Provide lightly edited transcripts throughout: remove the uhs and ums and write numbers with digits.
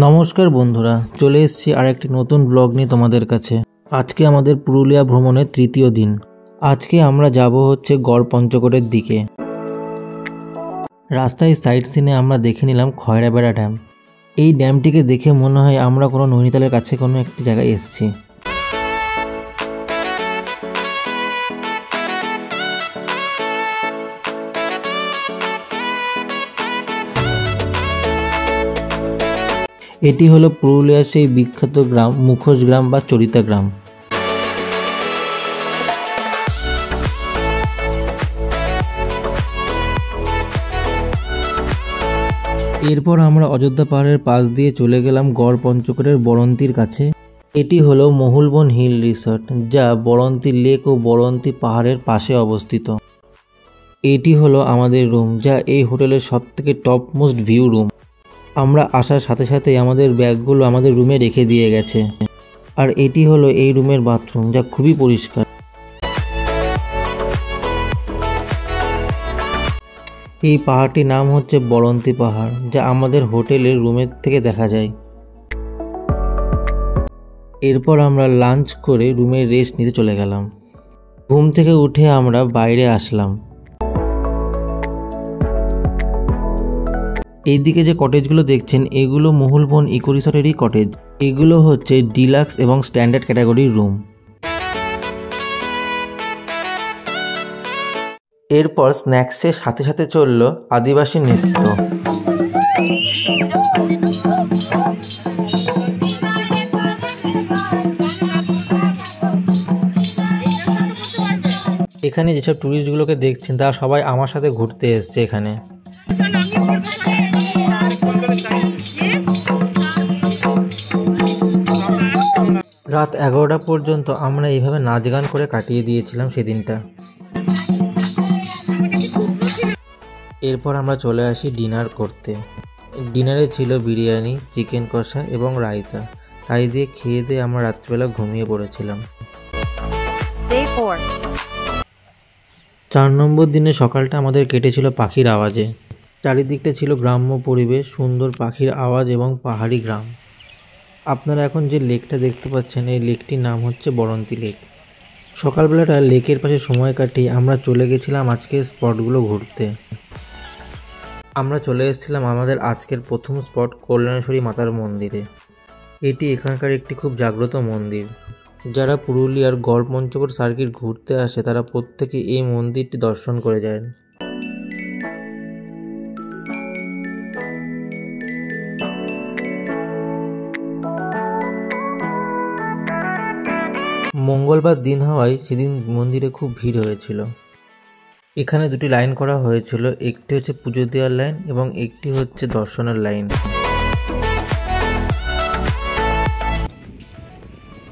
নমস্কার বন্ধুরা, চলে এসেছি আরেকটি নতুন ব্লগ নিয়ে তোমাদের কাছে। আজকে আমাদের পুরুলিয়া ভ্রমণের তৃতীয় দিন। আজকে আমরা যাব হচ্ছে গড় পঞ্চকোটের দিকে। রাস্তায় সাইড সিনে আমরা দেখে নিলাম খয়রাবেড়া ড্যাম। এই ড্যামটিকে দেখে মনে হয় আমরা কোনো নৈনিতালের কাছে কোনো একটি জায়গায় এসেছি। এটি হলো পুরুলিয়ার সেই বিখ্যাত গ্রাম মুখোশ গ্রাম বা চরিতা গ্রাম। এরপর আমরা অযোধ্যা পাহাড়ের পাশ দিয়ে চলে গেলাম গড় পঞ্চকোটের বরন্তির কাছে। এটি হলো মহুলবন হিল রিসর্ট, যা বরন্তি লেক ও বরন্তি পাহাড়ের পাশে অবস্থিত। এটি হলো আমাদের রুম, যা এই হোটেলের সবথেকে টপ মোস্ট ভিউ রুম। আমরা আসার সাথে সাথেই আমাদের ব্যাগগুলো আমাদের রুমে রেখে দিয়ে গেছে। আর এটি হলো এই রুমের বাথরুম, যা খুবই পরিষ্কার। এই পাহাড়টির নাম হচ্ছে বরন্তি পাহাড়, যা আমাদের হোটেলের রুমের থেকে দেখা যায়। এরপর আমরা লাঞ্চ করে রুমে রেস্ট নিতে চলে গেলাম। ঘুম থেকে উঠে আমরা বাইরে আসলাম। এইদিকে যে কটেজগুলো দেখছেন, এগুলো মহুলবন ইকো রিসর্টেরই কটেজ। এগুলো হচ্ছে ডিলাক্স এবং স্ট্যান্ডার্ড ক্যাটাগরির রুম। এরপর স্ন্যাক্সের সাথে সাথে চলল আদিবাসী নৃত্য। এখানে যেসব টুরিস্টগুলোকে দেখছেন তারা সবাই আমার সাথে ঘুরতে এসছে এখানে। রাত 11টা পর্যন্ত আমরা এইভাবে নাচ গান করে কাটিয়ে দিয়েছিলাম সেদিনটা। এরপর আমরা চলে আসি ডিনার করতে। ডিনারে ছিল বিরিয়ানি, চিকেন কষা এবং রায়তা। তাই দিয়ে খেয়ে দিয়ে আমরা রাত্রিবেলা ঘুমিয়ে পড়েছিলাম। 4 নম্বর দিনে সকালটা আমাদের কেটেছিল পাখির আওয়াজে। চারিদিকটা ছিল গ্রাম্য পরিবেশ, সুন্দর পাখির আওয়াজ এবং পাহাড়ি গ্রাম। আপনারা এখন যে লেকটা দেখতে পাচ্ছেন, এই লেকটির নাম হচ্ছে বরন্তি লেক। সকালবেলাটা লেকের পাশে সময় কাটিয়ে আমরা চলে গেছিলাম আজকের স্পটগুলো ঘুরতে। আমরা চলে এসেছিলাম আমাদের আজকের প্রথম স্পট কল্যাণেশ্বরী মাতার মন্দিরে। এটি এখানকার একটি খুব জাগ্রত মন্দির। যারা পুরুলিয়ার গড় পঞ্চকোট সার্কিট ঘুরতে আসে তারা প্রত্যেকে এই মন্দিরটি দর্শন করে যায়। মঙ্গলবার দিন হওয়ায় সেদিন মন্দিরে খুব ভিড় হয়েছিল। এখানে দুটি লাইন করা হয়েছিল, একটি হচ্ছে পুজো দেওয়ার লাইন এবং একটি হচ্ছে দর্শনের লাইন।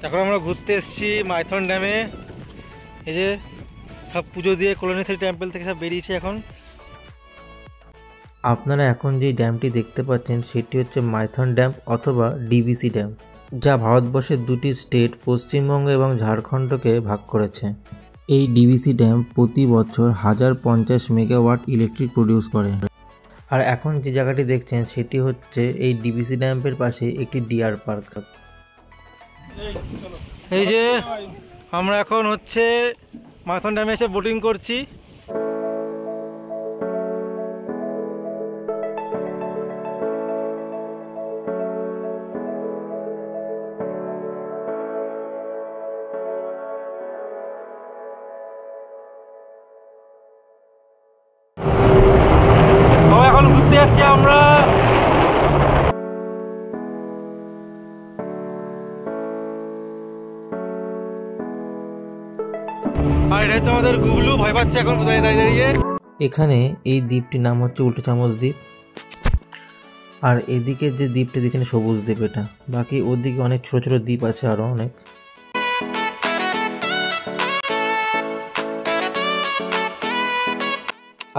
এখন আমরা ঘুরতে এসেছি মাইথন ড্যামে। এই যে সব পুজো দিয়ে কল্যাণেশ্বরী টেম্পল থেকে সব বেরিয়েছে এখন। আপনারা এখন যে ড্যামটি দেখতে পাচ্ছেন সেটি হচ্ছে মাইথন ড্যাম অথবা ডিবিসি ড্যাম, যা ভারতবর্ষের দুটি স্টেট পশ্চিমবঙ্গ এবং ঝাড়খণ্ডকে ভাগ করেছে। এই ডিবিসি ড্যাম প্রতি বছর 1050 মেগাওয়াট ইলেকট্রিক প্রডিউস করে। আর এখন যে জায়গাটি দেখছেন সেটি হচ্ছে এই ডিবিসি ড্যামের পাশে একটি ডিয়ার পার্ক। এই যে আমরা এখন হচ্ছে মাইথন ড্যামে এসে বোটিং করছি। এখন ঘুরতে যাচ্ছি আমরা। আর এটা হচ্ছে আমাদের গুবলু, ভয় পাচ্ছে এখন কোথায় দাঁড়িয়ে। এখানে এই দ্বীপটির নাম হচ্ছে উল্টো চামচ দ্বীপ। আর এদিকে যে দ্বীপটা দিচ্ছেন সবুজ দ্বীপ, এটা। বাকি ওদিকে অনেক ছোট ছোট দ্বীপ আছে আরো অনেক।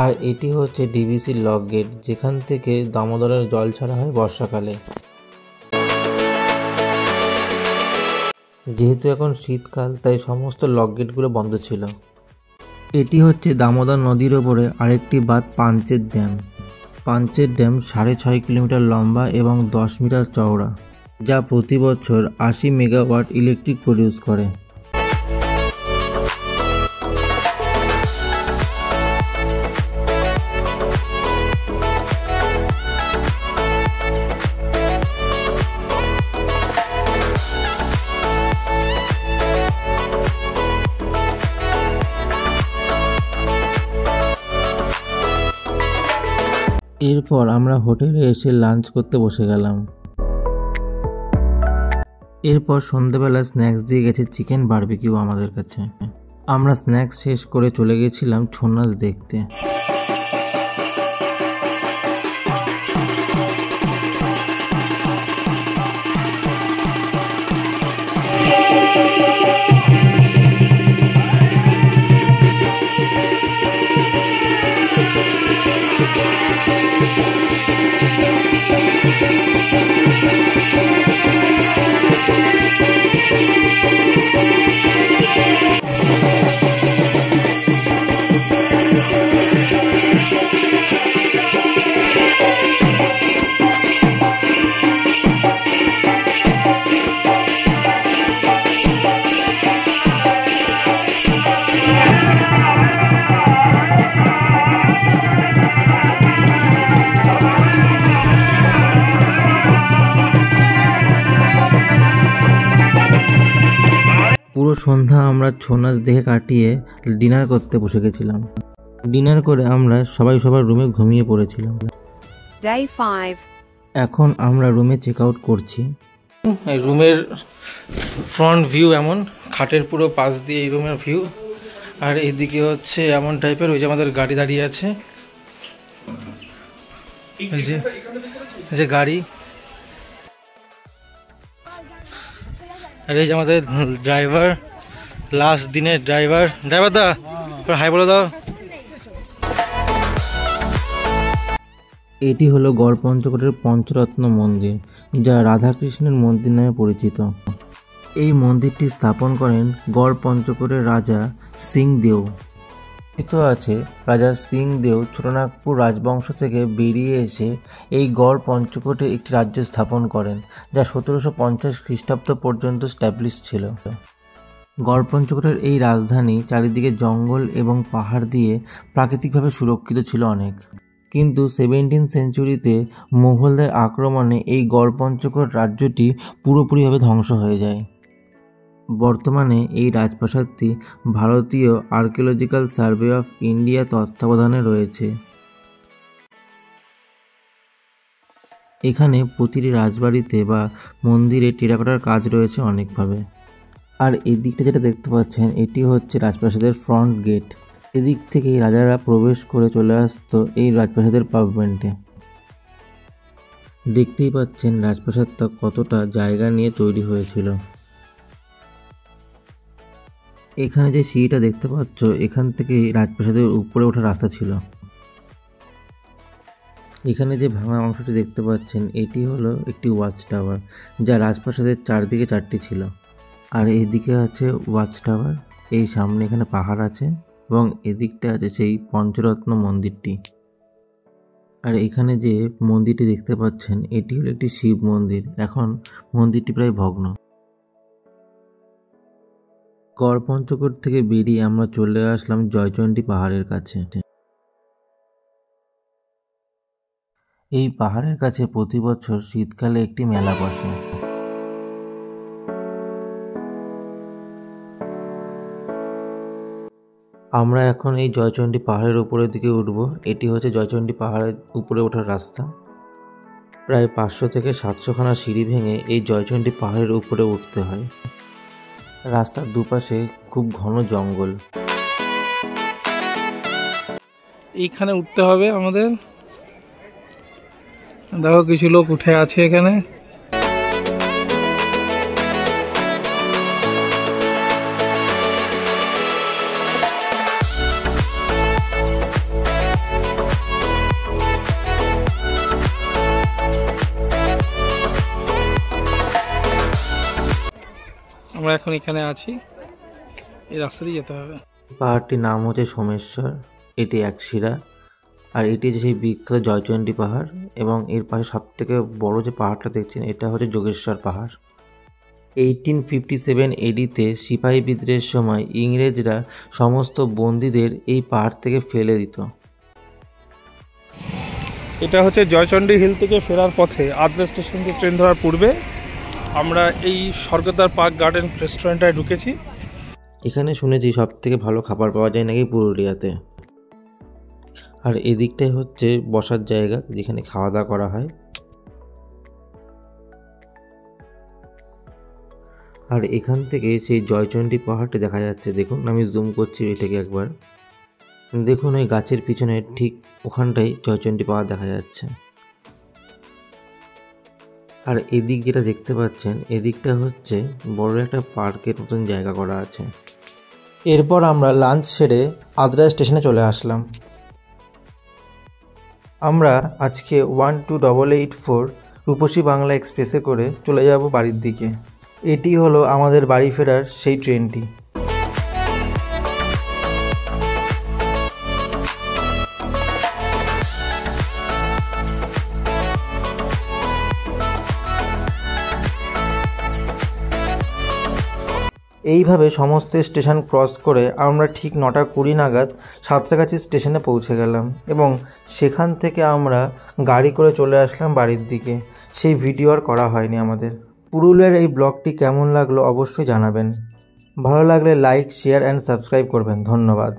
আর এটি হচ্ছে ডিবিসি লক গেট, যেখান থেকে দামোদরের জল ছাড়া হয় বর্ষাকালে। যেহেতু এখন শীতকাল তাই সমস্ত লক গেটগুলো বন্ধ ছিল। এটি হচ্ছে দামোদর নদীর ওপরে আরেকটি বাঁধ পাঞ্চেত ড্যাম। পাঞ্চের ড্যাম 6.5 কিলোমিটার লম্বা এবং 10 মিটার চওড়া, যা প্রতি বছর 80 মেগাওয়াট ইলেকট্রিক প্রডিউস করে। এরপর আমরা হোটেলে এসে লাঞ্চ করতে বসে গেলাম। এরপর সন্ধ্যেবেলা স্ন্যাক্স দিয়ে গেছে চিকেন বারবিকিউ আমাদের কাছে। আমরা স্ন্যাক্স শেষ করে চলে গেছিলাম ছৌ নাচ দেখতে। পুরো সন্ধ্যা আমরা ছৌ নাচ দেখে কাটিয়ে ডিনার করতে বসে গেছিলাম। ডিনার করে আমরা সবাই সবার রুমে ঘুমিয়ে পড়েছিলাম। Day 5. এখন আমরা রুমে চেক আউট করছি। এই রুমের ফ্রন্ট ভিউ এমন, খাটের পুরো পাশ দিয়ে এই রুমের ভিউ। আর এইদিকে হচ্ছে এমন টাইপের, ওই যে আমাদের গাড়ি দাঁড়িয়ে আছে, এই যে গাড়ি। আর এই যে আমাদের ড্রাইভার, লাস্ট দিনের ড্রাইভার দা হাই বলে দাও। এটি হলো গড়পঞ্চকোটের পঞ্চরত্ন মন্দির, যা রাধাকৃষ্ণের মন্দির নামে পরিচিত। এই মন্দিরটি স্থাপন করেন গড়পঞ্চকোটের রাজা সিংদেও। কথিত আছে রাজা সিংদেও ছোটনাগপুর রাজবংশ থেকে বেরিয়ে এসে এই গড়পঞ্চকোটে একটি রাজ্য স্থাপন করেন, যা 1750 খ্রিস্টাব্দ পর্যন্ত স্ট্যাবলিশ ছিল। গড়পঞ্চকোটের এই রাজধানী চারিদিকে জঙ্গল এবং পাহাড় দিয়ে প্রাকৃতিকভাবে সুরক্ষিত ছিল অনেক। কিন্তু 17th সেঞ্চুরিতে মুঘলদের আক্রমণে এই গড়পঞ্চকোট রাজ্যটি পুরোপুরিভাবে ধ্বংস হয়ে যায়। বর্তমানে এই রাজপ্রাসাদটি ভারতীয় আর্কিওলজিক্যাল সার্ভে অফ ইন্ডিয়া তত্ত্বাবধানে রয়েছে। এখানে প্রতিটি রাজবাড়িতে বা মন্দিরে টেরাকোটার কাজ রয়েছে অনেকভাবে। আর এই দিকটা যেটা দেখতে পাচ্ছেন, এটি হচ্ছে রাজপ্রাসাদের ফ্রন্ট গেট। এদিক থেকেই রাজারা প্রবেশ করে চলে আসতো এই রাজপ্রাসাদের পার্টমেন্টে। দেখতেই পাচ্ছেন রাজপ্রাসাদটা কতটা জায়গা নিয়ে তৈরি হয়েছিল। এখানে যে সিঁড়িটা দেখতে পাচ্ছ, এখান থেকে রাজপ্রাসাদের উপরে ওঠার রাস্তা ছিল। এখানে যে ভাঙা অংশটি দেখতে পাচ্ছেন, এটি হলো একটি ওয়াচ টাওয়ার, যা রাজপ্রাসাদের চারদিকে 4টি ছিল। আর এদিকে আছে ওয়াচ টাওয়ার, এই সামনে এখানে পাহাড় আছে, এবং এদিকটা আছে সেই পঞ্চরত্ন মন্দিরটি। আর এখানে যে মন্দিরটি দেখতে পাচ্ছেন, এটি হলো একটি শিব মন্দির। এখন মন্দিরটি প্রায় ভগ্ন। গড়পঞ্চকোট থেকে বেরিয়ে আমরা চলে আসলাম জয়চণ্ডী পাহাড়ের কাছে। এই পাহাড়ের কাছে প্রতি বছর শীতকালে একটি মেলা বসে। আমরা এখন এই জয়চণ্ডী পাহাড়ের উপরের দিকে উঠব। এটি হচ্ছে জয়চণ্ডী পাহাড়ের উপরে ওঠার রাস্তা। প্রায় 500 থেকে 700 খানা সিঁড়ি ভেঙে এই জয়চণ্ডী পাহাড়ের উপরে উঠতে হয়। রাস্তার দুপাশে খুব ঘন জঙ্গল। এইখানে উঠতে হবে আমাদের। দেখো কিছু লোক উঠে আছে এখানে। আমরা এখন এখানে আছি, এই রাস্তা দিয়ে যেতে হবে। পাহাড়টির নাম হচ্ছে সোমেশ্বর। এটি একশিরা। আর এটি হচ্ছে সেই বিখ্যাত জয়চণ্ডী পাহাড়, এবং এর পাশে সবথেকে বড় যে পাহাড়টা দেখছেন এটা হচ্ছে যোগেশ্বর পাহাড়। 1857 এডিতে সিপাহী বিদ্রোহের সময় ইংরেজরা সমস্ত বন্দীদের এই পাহাড় থেকে ফেলে দিত। এটা হচ্ছে জয়চণ্ডী হিল থেকে ফেরার পথে আদ্রা স্টেশন থেকে ট্রেন ধরার পূর্বে আমরা এই স্বর্গদ্বার পার্ক গার্ডেন রেস্টুরেন্টটায় ঢুকেছি। এখানে শুনেছি সব থেকে ভালো খাবার পাওয়া যায় নাকি পুরুলিয়াতে। আর এদিকটাই হচ্ছে বসার জায়গা যেখানে খাওয়া দাওয়া করা হয়। আর এখান থেকে সেই জয়চণ্ডী পাহাড়টি দেখা যাচ্ছে। দেখুন, আমি জুম করছি এটাকে একবার। দেখুন ওই গাছের পিছনে ঠিক ওখানটাই জয়চণ্ডী পাহাড় দেখা যাচ্ছে। আর এদিক যেটা দেখতে পাচ্ছেন এদিকটা হচ্ছে বড় একটা পার্কের মতন জায়গা করা আছে। এরপর আমরা লাঞ্চ সেরে আদ্রা স্টেশনে চলে আসলাম। আমরা আজকে 12884 রূপসী বাংলা এক্সপ্রেসে করে চলে যাব বাড়ির দিকে। এটি হলো আমাদের বাড়ি ফেরার সেই ট্রেনটি। এইভাবে সমস্ত স্টেশন ক্রস করে আমরা ঠিক 9:20 নাগাদ সাঁতরাগাছি স্টেশনে পৌঁছে গেলাম, এবং সেখান থেকে আমরা গাড়ি করে চলে আসলাম বাড়ির দিকে। সেই ভিডিও আর করা হয়নি আমাদের। পুরুলিয়ার এই ব্লগটি কেমন লাগলো অবশ্যই জানাবেন। ভালো লাগলে লাইক, শেয়ার অ্যান্ড সাবস্ক্রাইব করবেন। ধন্যবাদ।